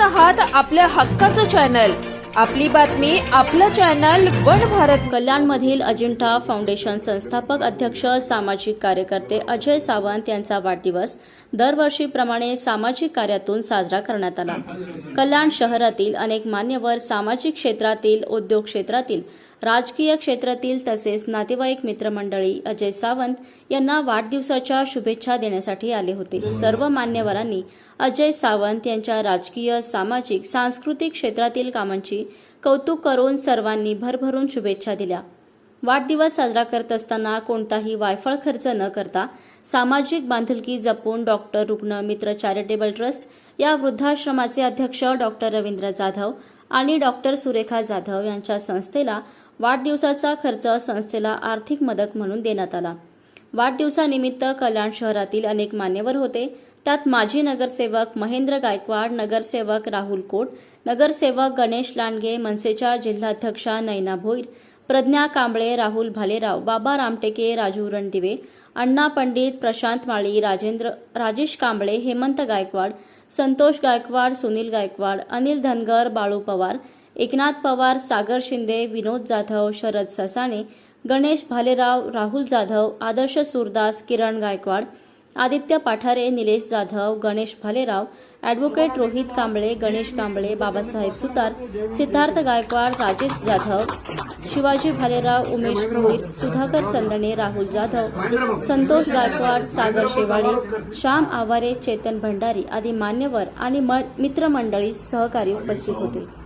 आहात आपल्या हक्काचं चॅनल, आपली बातमी आपलं चॅनल वन भारत. कल्याणमधील अजिंठा फाउंडेशन संस्थापक अध्यक्ष सामाजिक कार्यकर्ते अजय सावंत यांचा वाढदिवस दरवर्षीप्रमाणे सामाजिक कार्यातून साजरा करण्यात आला. कल्याण शहरातील अनेक मान्यवर सामाजिक क्षेत्रातील, उद्योग क्षेत्रातील, राजकीय क्षेत्रातील तसेच नातेवाईक मित्रमंडळी अजय सावंत यांना वाढदिवसाच्या शुभेच्छा देण्यासाठी आले होते. सर्व मान्यवरांनी अजय सावंत यांच्या राजकीय, सामाजिक, सांस्कृतिक क्षेत्रातील कामांची कौतुक करून सर्वांनी भरभरून शुभेच्छा दिल्या. वाढदिवस साजरा करत असताना कोणताही वायफळ खर्च न करता सामाजिक बांधिलकी जपून डॉक्टर रुग्ण मित्र चॅरिटेबल ट्रस्ट या वृद्धाश्रमाचे अध्यक्ष डॉक्टर रवींद्र जाधव आणि डॉक्टर सुरेखा जाधव यांच्या संस्थेला वाढदिवसाचा खर्च संस्थेला आर्थिक मदत म्हणून देण्यात आला. वाढदिवसानिमित्त कल्याण शहरातील अनेक मान्यवर होते. त्यात माजी नगरसेवक महेंद्र गायकवाड, नगरसेवक राहुल कोट, नगरसेवक गणेश लांडगे, मनसेच्या जिल्हाध्यक्षा नयना भोईर, प्रज्ञा कांबळे, राहुल भालेराव, बाबा रामटेके, राजू रणदिवे, अण्णा पंडित, प्रशांत माळी, राजेश कांबळे, हेमंत गायकवाड, संतोष गायकवाड, सुनील गायकवाड, अनिल धनगर, बाळू पवार, एकनाथ पवार, सागर शिंदे, विनोद जाधव, शरद ससाणे, गणेश भालेराव, राहुल जाधव, आदर्श सुरदास, किरण गायकवाड, आदित्य पाठारे, निलेश जाधव, गणेश भालेराव, ॲडव्होकेट रोहित कांबळे, गणेश कांबळे, बाबासाहेब सुतार, सिद्धार्थ गायकवाड, राजेश जाधव, शिवाजी भालेराव, उमेश भोईर, सुधाकर चंदणे, राहुल जाधव, संतोष गायकवाड, सागर शेवाळे, श्याम आवारे, चेतन भंडारी आदी मान्यवर आणि मित्रमंडळी सहकारी उपस्थित होते.